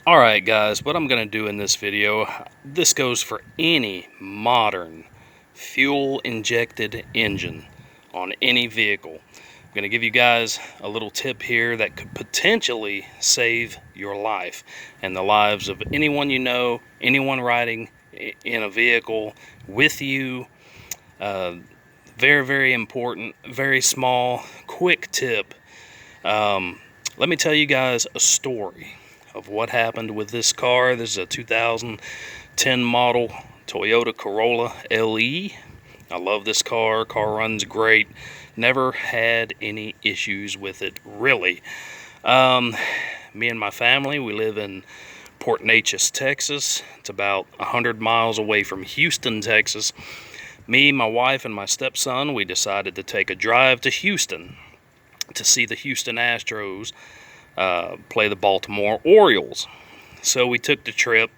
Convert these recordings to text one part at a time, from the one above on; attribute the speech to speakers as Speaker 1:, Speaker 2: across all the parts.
Speaker 1: Alright guys, what I'm going to do in this video, this goes for any modern fuel injected engine on any vehicle. I'm going to give you guys a little tip here that could potentially save your life and the lives of anyone you know, anyone riding in a vehicle with you. Very, very important, very small, quick tip. Let me tell you guys a story of what happened with this car. This is a 2010 model Toyota Corolla LE. I love this car. Car runs great. Never had any issues with it, really. Me and my family, we live in Port Neches, Texas. It's about 100 miles away from Houston, Texas. Me, my wife, and my stepson, we decided to take a drive to Houston to see the Houston Astros play the Baltimore Orioles. So we took the trip,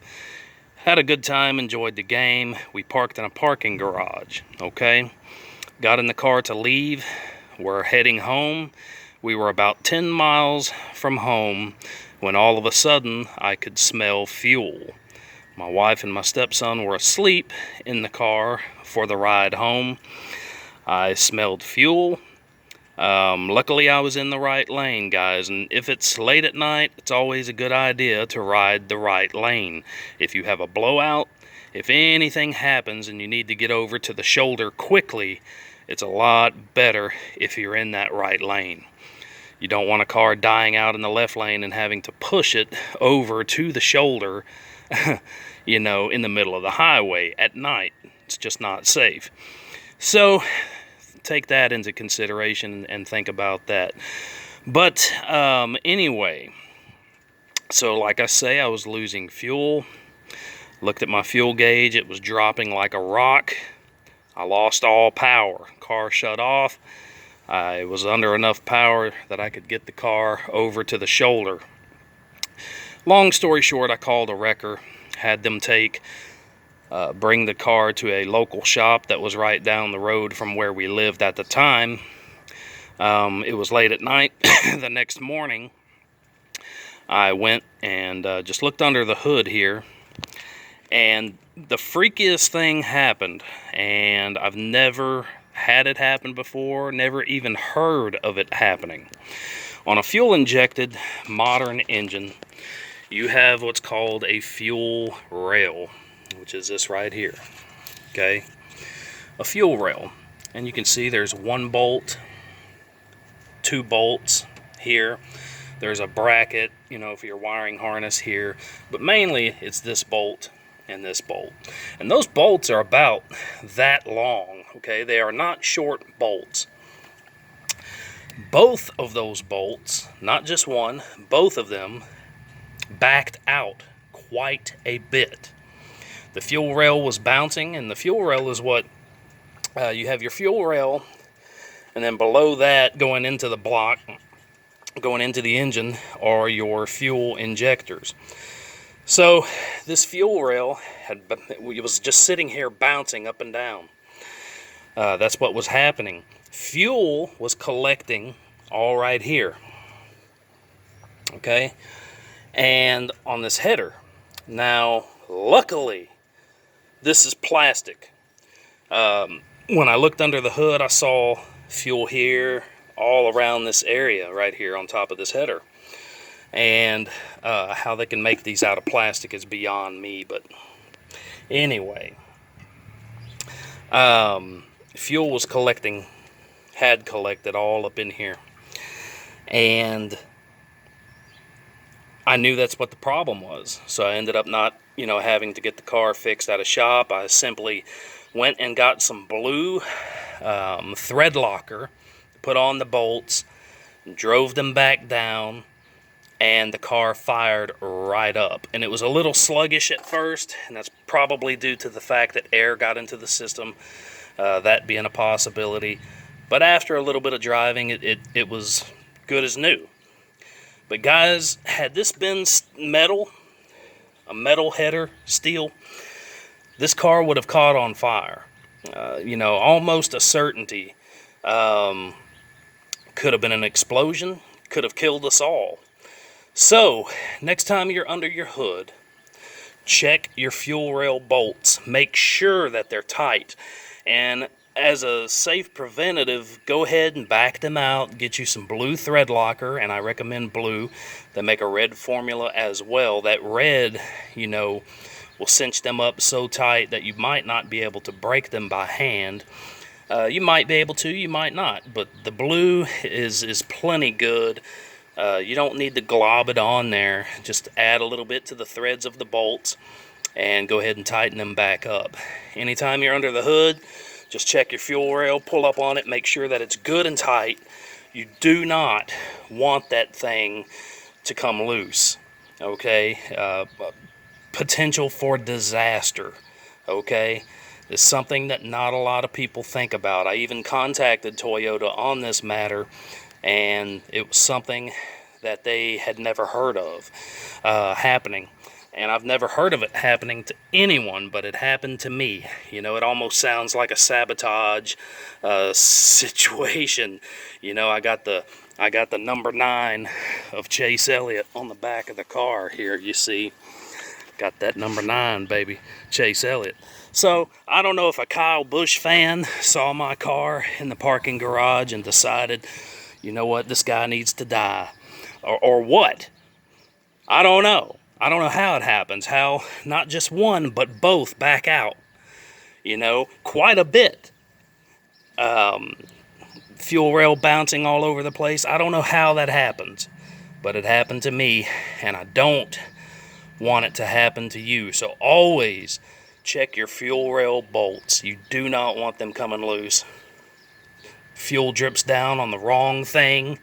Speaker 1: had a good time, enjoyed the game. We parked in a parking garage, okay? Got in the car to leave. We're heading home. We were about 10 miles from home when all of a sudden I could smell fuel. My wife and my stepson were asleep in the car for the ride home. I smelled fuel. Luckily I was in the right lane, guys, and if it's late at night, it's always a good idea to ride the right lane. If you have a blowout, if anything happens and you need to get over to the shoulder quickly, it's a lot better if you're in that right lane. You don't want a car dying out in the left lane and having to push it over to the shoulder, you know, in the middle of the highway at night. It's just not safe. So take that into consideration and think about that. But anyway, so like I say, I was losing fuel. Looked at my fuel gauge, it was dropping like a rock. I lost all power. Car shut off. I was under enough power that I could get the car over to the shoulder. Long story short, I called a wrecker, had them bring the car to a local shop that was right down the road from where we lived at the time. It was late at night. The next morning, I went and just looked under the hood here, and the freakiest thing happened, and I've never had it happen before, never even heard of it happening. On a fuel-injected modern engine, you have what's called a fuel rail, which is this right here, okay? A fuel rail. And you can see there's one bolt, two bolts here. There's a bracket, you know, for your wiring harness here. But mainly, it's this bolt and this bolt. And those bolts are about that long, okay? They are not short bolts. Both of those bolts, not just one, both of them backed out quite a bit. The fuel rail was bouncing, and the fuel rail is what you have your fuel rail, and then below that, going into the block, going into the engine, are your fuel injectors. So this fuel rail it was just sitting here bouncing up and down. That's what was happening. Fuel was collecting all right here, okay, and on this header. Now, luckily, this is plastic. When I looked under the hood, I saw fuel here, all around this area right here on top of this header. And how they can make these out of plastic is beyond me, but anyway. Fuel was had collected all up in here. And I knew that's what the problem was. So I ended up not, having to get the car fixed at a shop. I simply went and got some blue thread locker, put on the bolts, drove them back down, and the car fired right up. And it was a little sluggish at first, and that's probably due to the fact that air got into the system, that being a possibility. But after a little bit of driving, it was good as new. But guys, had this been metal, a metal header, steel, this car would have caught on fire. Almost a certainty. Could have been an explosion, could have killed us all. So, next time you're under your hood, check your fuel rail bolts. Make sure that they're tight. And as a safe preventative, go ahead and back them out. Get you some blue thread locker, and I recommend blue. They make a red formula as well. That red, will cinch them up so tight that you might not be able to break them by hand. You might be able to, you might not. But the blue is plenty good. You don't need to glob it on there. Just add a little bit to the threads of the bolts and go ahead and tighten them back up. Anytime you're under the hood, just check your fuel rail, pull up on it, make sure that it's good and tight. You do not want that thing to come loose, okay? Potential for disaster, okay? It's something that not a lot of people think about. I even contacted Toyota on this matter, and it was something that they had never heard of happening. And I've never heard of it happening to anyone, but it happened to me. It almost sounds like a sabotage situation. I got the number 9 of Chase Elliott on the back of the car here, you see. Got that number 9, baby, Chase Elliott. So, I don't know if a Kyle Busch fan saw my car in the parking garage and decided, you know what, this guy needs to die. Or what. I don't know. I don't know how it happens. How not just one, but both back out. Quite a bit. Fuel rail bouncing all over the place. I don't know how that happens. But it happened to me, and I don't want it to happen to you. So always check your fuel rail bolts. You do not want them coming loose. Fuel drips down on the wrong thing,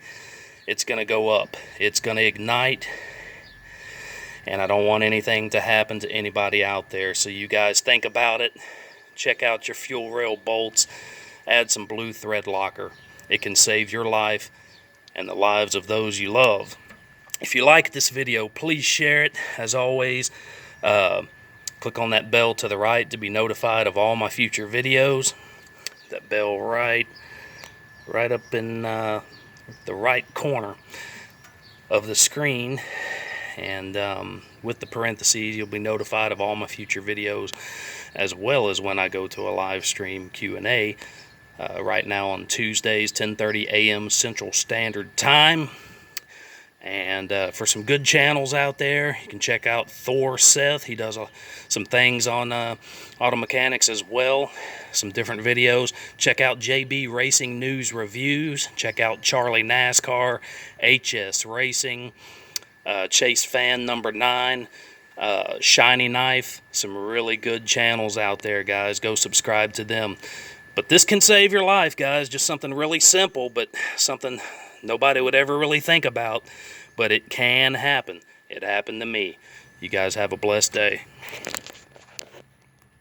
Speaker 1: it's going to go up. It's going to ignite. And I don't want anything to happen to anybody out there. So you guys think about it. Check out your fuel rail bolts. Add some blue thread locker. It can save your life and the lives of those you love. If you like this video, please share it. As always, click on that bell to the right to be notified of all my future videos. That bell right up in the right corner of the screen. And with the parentheses, you'll be notified of all my future videos, as well as when I go to a live stream Q&A right now on Tuesdays, 10:30 a.m. Central Standard Time. And for some good channels out there, you can check out Thor Seth. He does some things on auto mechanics as well, some different videos. Check out JB Racing News Reviews. Check out Charlie NASCAR, HS Racing, Chase Fan number 9, Shiny Knife. Some really good channels out there, guys. Go subscribe to them. But this can save your life, guys. Just something really simple, but something nobody would ever really think about. But it can happen. It happened to me. You guys have a blessed day.